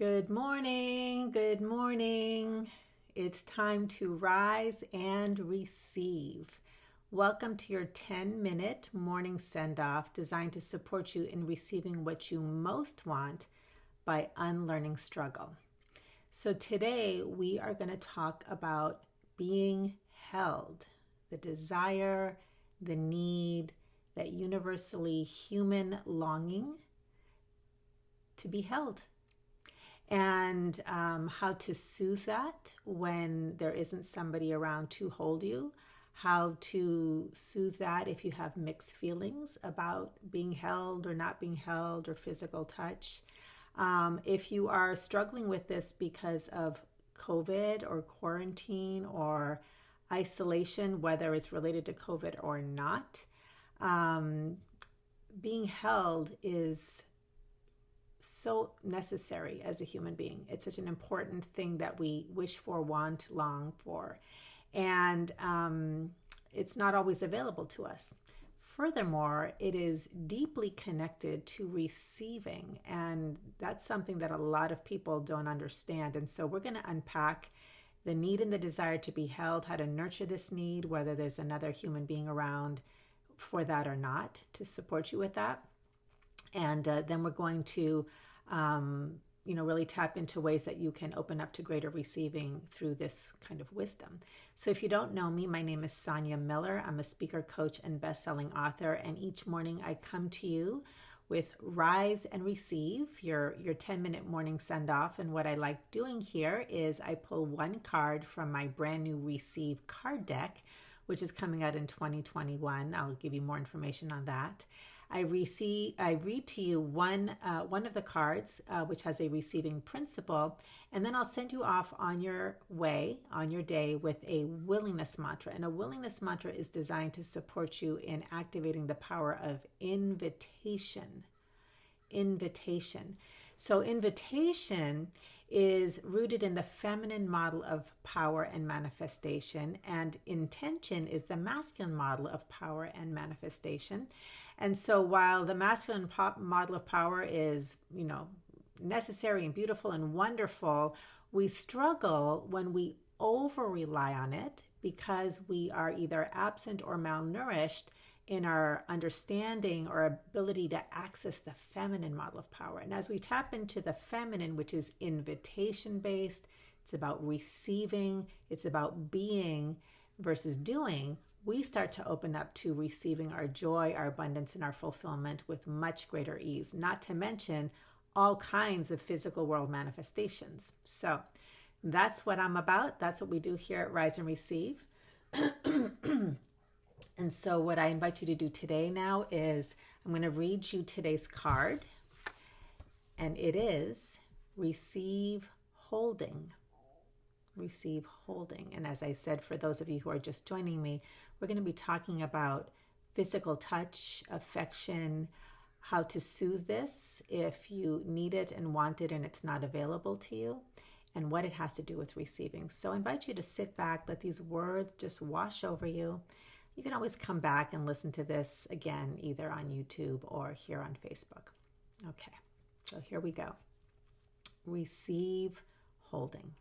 Good morning. Good morning. It's time to rise and receive. Welcome to your 10-minute morning send-off designed to support you in receiving what you most want by unlearning struggle. So today we are going to talk about being held, the desire, the need, that universally human longing to be held. And how to soothe that when there isn't somebody around to hold you, how to soothe that if you have mixed feelings about being held or not being held or physical touch. If you are struggling with this because of COVID or quarantine or isolation, whether it's related to COVID or not, being held is so necessary as a human being. It's such an important thing that we wish for, want, long for. And it's not always available to us. Furthermore, it is deeply connected to receiving. And that's something that a lot of people don't understand. And so we're going to unpack the need and the desire to be held, how to nurture this need, whether there's another human being around for that or not, to support you with that. And then we're going to, really tap into ways that you can open up to greater receiving through this kind of wisdom. So if you don't know me, my name is Sonia Miller. I'm a speaker, coach, and best-selling author. And each morning I come to you with Rise and Receive, your 10-minute morning send-off. And what I like doing here is I pull one card from my brand new Receive card deck, which is coming out in 2021. I'll give you more information on that. I read to you one of the cards, which has a receiving principle, and then I'll send you off on your way, on your day, with a willingness mantra. And a willingness mantra is designed to support you in activating the power of invitation. Invitation. So invitation is rooted in the feminine model of power and manifestation, and intention is the masculine model of power and manifestation. And so while the masculine model of power is, necessary and beautiful and wonderful, we struggle when we over-rely on it because we are either absent or malnourished in our understanding or ability to access the feminine model of power. And as we tap into the feminine, which is invitation-based, it's about receiving, it's about being versus doing, we start to open up to receiving our joy, our abundance, and our fulfillment with much greater ease, not to mention all kinds of physical world manifestations. So that's what I'm about. That's what we do here at Rise and Receive. And so what I invite you to do today now is I'm going to read you today's card, and it is Receive Holding. Receive Holding. And as I said, for those of you who are just joining me, we're going to be talking about physical touch, affection, how to soothe this if you need it and want it and it's not available to you, and what it has to do with receiving. So I invite you to sit back, let these words just wash over you. You can always come back and listen to this again, either on YouTube or here on Facebook. Okay, so here we go. Receive Holding.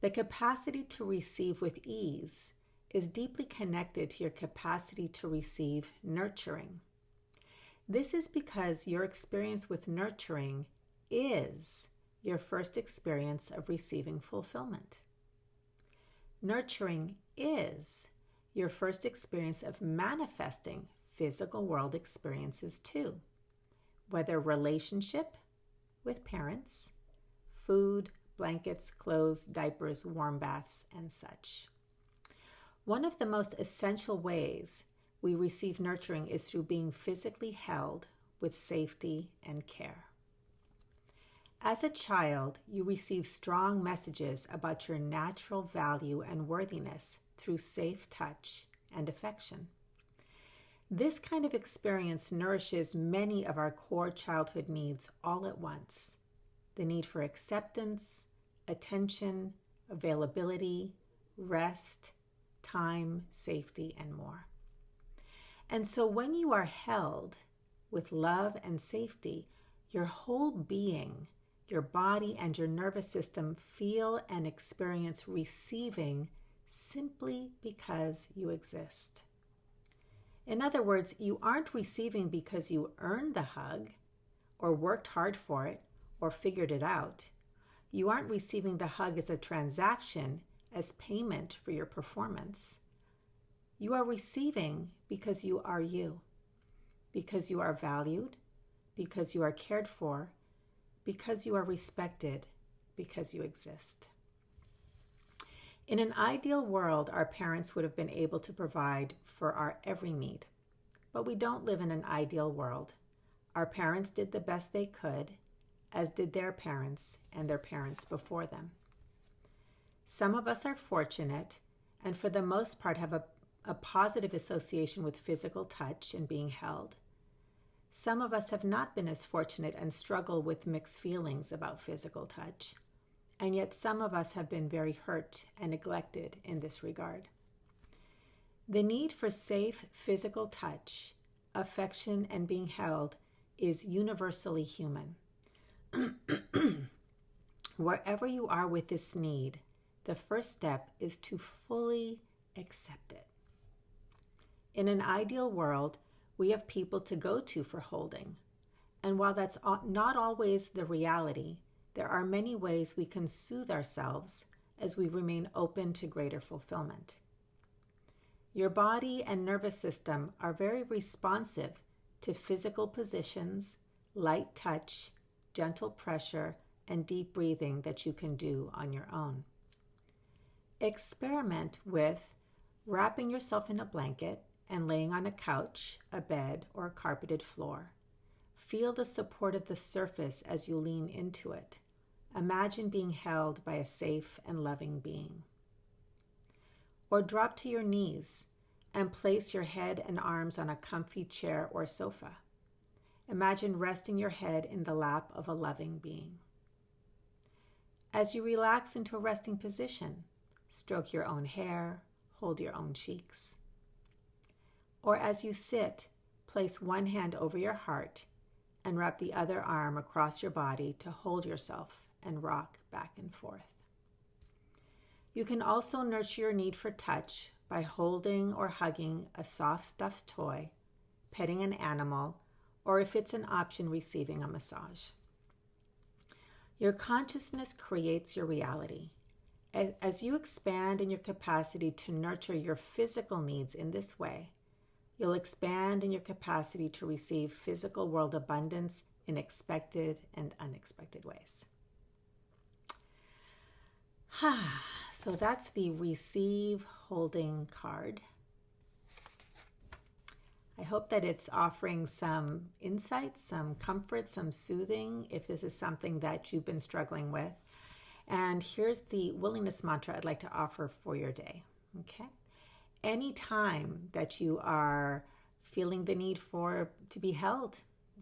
The capacity to receive with ease is deeply connected to your capacity to receive nurturing. This is because your experience with nurturing is your first experience of receiving fulfillment. Nurturing is your first experience of manifesting physical world experiences too, whether relationship with parents, food, blankets, clothes, diapers, warm baths, and such. One of the most essential ways we receive nurturing is through being physically held with safety and care. As a child, you receive strong messages about your natural value and worthiness through safe touch and affection. This kind of experience nourishes many of our core childhood needs all at once. The need for acceptance, attention, availability, rest, time, safety, and more. And so when you are held, with love and safety, your whole being, your body and your nervous system feel and experience receiving simply because you exist. In other words, you aren't receiving because you earned the hug or worked hard for it or figured it out. You aren't receiving the hug as a transaction, as payment for your performance. You are receiving because you are you, because you are valued, because you are cared for, because you are respected, because you exist. In an ideal world, our parents would have been able to provide for our every need. But we don't live in an ideal world. Our parents did the best they could, as did their parents and their parents before them. Some of us are fortunate and for the most part have a positive association with physical touch and being held. Some of us have not been as fortunate and struggle with mixed feelings about physical touch. And yet some of us have been very hurt and neglected in this regard. The need for safe physical touch, affection, and being held is universally human. Wherever you are with this need, the first step is to fully accept it. In an ideal world, we have people to go to for holding. And while that's not always the reality, there are many ways we can soothe ourselves as we remain open to greater fulfillment. Your body and nervous system are very responsive to physical positions, light touch, gentle pressure, and deep breathing that you can do on your own. Experiment with wrapping yourself in a blanket and laying on a couch, a bed, or a carpeted floor. Feel the support of the surface as you lean into it. Imagine being held by a safe and loving being. Or drop to your knees and place your head and arms on a comfy chair or sofa. Imagine resting your head in the lap of a loving being. As you relax into a resting position, stroke your own hair, hold your own cheeks. Or as you sit, place one hand over your heart and wrap the other arm across your body to hold yourself and rock back and forth. You can also nurture your need for touch by holding or hugging a soft stuffed toy, petting an animal, or if it's an option, receiving a massage. Your consciousness creates your reality. As you expand in your capacity to nurture your physical needs in this way, you'll expand in your capacity to receive physical world abundance in expected and unexpected ways. So that's the receive holding card. I hope that it's offering some insight, some comfort, some soothing if this is something that you've been struggling with. And here's the willingness mantra I'd like to offer for your day. Okay? Anytime that you are feeling the need to be held,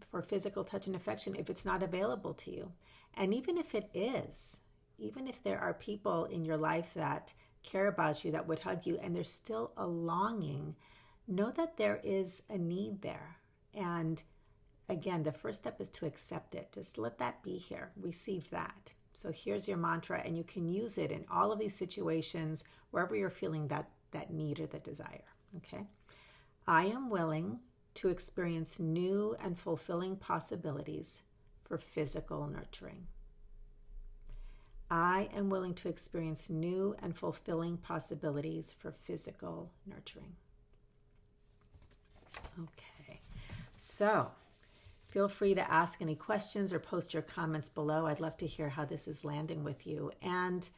for physical touch and affection, if it's not available to you, and even if it is, even if there are people in your life that care about you, that would hug you, and there's still a longing, know that there is a need there. And again, the first step is to accept it. Just let that be here. Receive that. So here's your mantra, and you can use it in all of these situations, wherever you're feeling that need or the desire. Okay? I am willing to experience new and fulfilling possibilities for physical nurturing. I am willing to experience new and fulfilling possibilities for physical nurturing. Okay, so feel free to ask any questions or post your comments below. I'd love to hear how this is landing with you. And,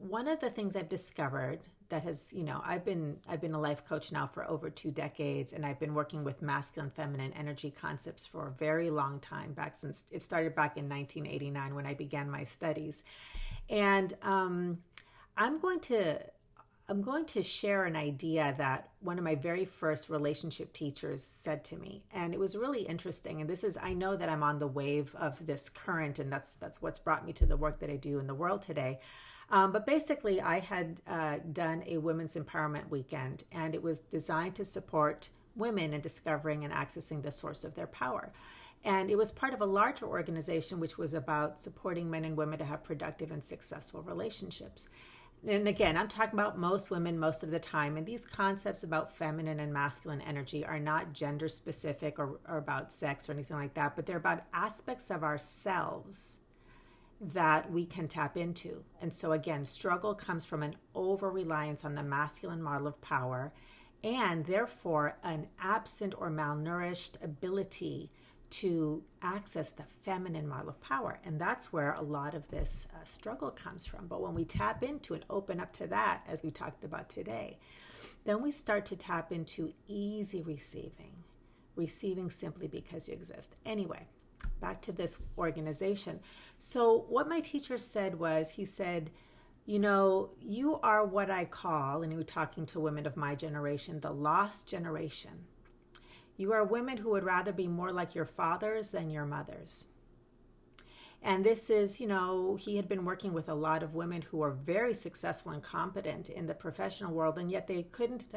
one of the things I've discovered that has, I've been a life coach now for over 2 decades, and I've been working with masculine, feminine energy concepts for a very long time, since it started back in 1989 when I began my studies. And I'm going to share an idea that one of my very first relationship teachers said to me, and it was really interesting. And I know that I'm on the wave of this current, and that's what's brought me to the work that I do in the world today. But basically, I had done a women's empowerment weekend, and it was designed to support women in discovering and accessing the source of their power. And it was part of a larger organization which was about supporting men and women to have productive and successful relationships. And again, I'm talking about most women most of the time. And these concepts about feminine and masculine energy are not gender specific or about sex or anything like that, but they're about aspects of ourselves that we can tap into. And so again, struggle comes from an over-reliance on the masculine model of power, and therefore an absent or malnourished ability to access the feminine model of power. And that's where a lot of this struggle comes from. But when we tap into and open up to that, as we talked about today, then we start to tap into easy receiving simply because you exist. Anyway, back to this organization. So what my teacher said was, he said, you are what I call, and he was talking to women of my generation, the lost generation. You are women who would rather be more like your fathers than your mothers. And this is, he had been working with a lot of women who are very successful and competent in the professional world, and yet they couldn't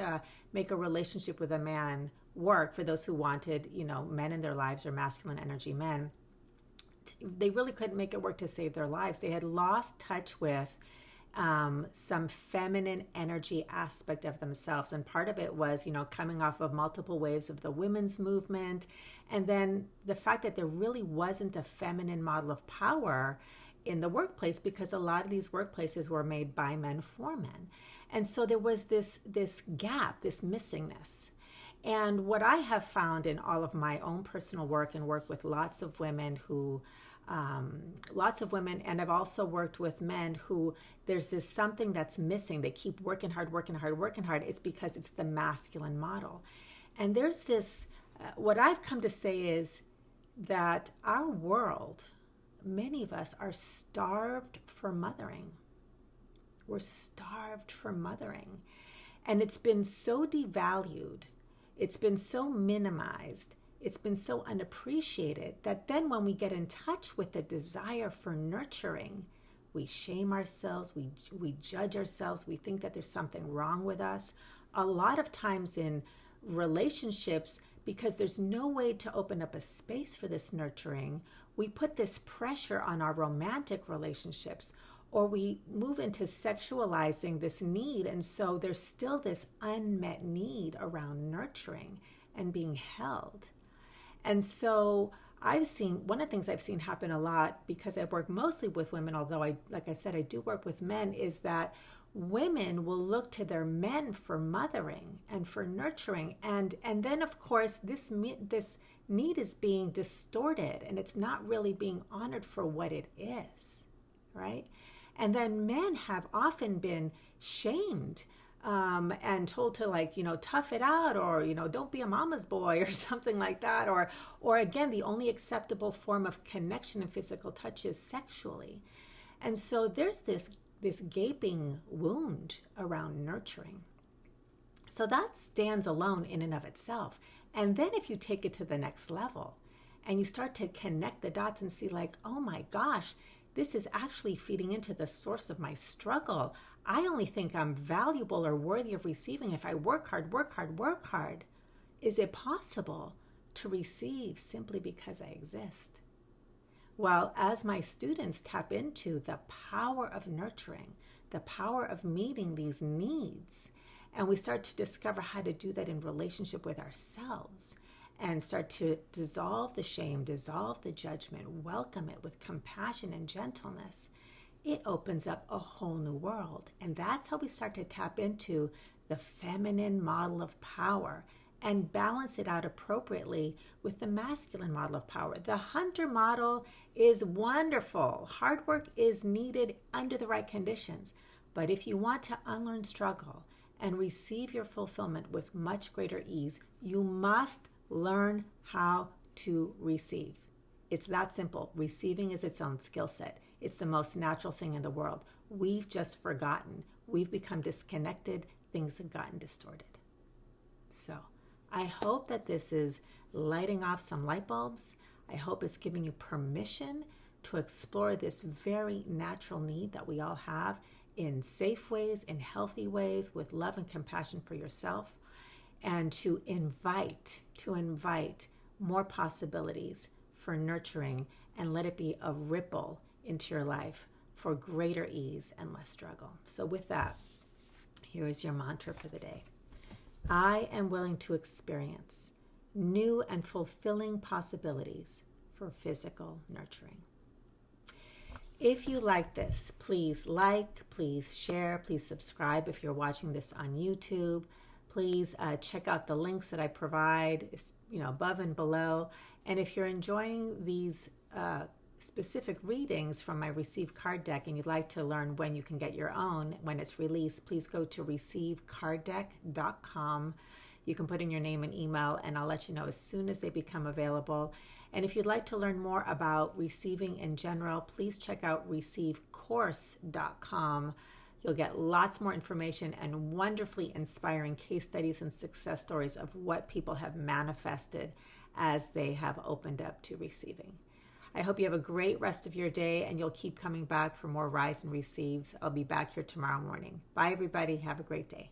make a relationship with a man work for those who wanted, men in their lives or masculine energy men. They really couldn't make it work to save their lives. They had lost touch with some feminine energy aspect of themselves. And part of it was, coming off of multiple waves of the women's movement. And then the fact that there really wasn't a feminine model of power in the workplace, because a lot of these workplaces were made by men for men. And so there was this gap, this missingness. And what I have found in all of my own personal work and work with lots of women, and I've also worked with men who there's this something that's missing. They keep working hard. It's because it's the masculine model. And there's this, what I've come to say is that our world, many of us are starved for mothering. We're starved for mothering. And it's been so devalued. It's been so minimized. It's been so unappreciated that then when we get in touch with the desire for nurturing, we shame ourselves, we judge ourselves, we think that there's something wrong with us. A lot of times in relationships, because there's no way to open up a space for this nurturing, we put this pressure on our romantic relationships, or we move into sexualizing this need. And so there's still this unmet need around nurturing and being held. And so one of the things I've seen happen a lot, because I work mostly with women, although like I said, I do work with men, is that women will look to their men for mothering and for nurturing. And then of course, this need is being distorted, and it's not really being honored for what it is, right? And then men have often been shamed and told to tough it out, or, don't be a mama's boy or something like that. Or again, the only acceptable form of connection and physical touch is sexually. And so there's this gaping wound around nurturing. So that stands alone in and of itself. And then if you take it to the next level and you start to connect the dots and see oh my gosh, this is actually feeding into the source of my struggle. I only think I'm valuable or worthy of receiving if I work hard. Is it possible to receive simply because I exist? Well, as my students tap into the power of nurturing, the power of meeting these needs, and we start to discover how to do that in relationship with ourselves, and start to dissolve the shame, dissolve the judgment, welcome it with compassion and gentleness, it opens up a whole new world. And that's how we start to tap into the feminine model of power and balance it out appropriately with the masculine model of power. The hunter model is wonderful. Hard work is needed under the right conditions. But if you want to unlearn struggle and receive your fulfillment with much greater ease, you must learn how to receive. It's that simple. Receiving is its own skill set. It's the most natural thing in the world. We've just forgotten. We've become disconnected. Things have gotten distorted. So I hope that this is lighting off some light bulbs. I hope it's giving you permission to explore this very natural need that we all have in safe ways, in healthy ways, with love and compassion for yourself. and to invite more possibilities for nurturing, and let it be a ripple into your life for greater ease and less struggle. So with that, here is your mantra for the day. I am willing to experience new and fulfilling possibilities for physical nurturing. If you like this, please like, please share, please subscribe if you're watching this on YouTube. Please check out the links that I provide, above and below. And if you're enjoying these specific readings from my Receive card deck and you'd like to learn when you can get your own, when it's released, please go to receivecarddeck.com. You can put in your name and email, and I'll let you know as soon as they become available. And if you'd like to learn more about receiving in general, please check out receivecourse.com. You'll get lots more information and wonderfully inspiring case studies and success stories of what people have manifested as they have opened up to receiving. I hope you have a great rest of your day, and you'll keep coming back for more Rise and Receives. I'll be back here tomorrow morning. Bye, everybody. Have a great day.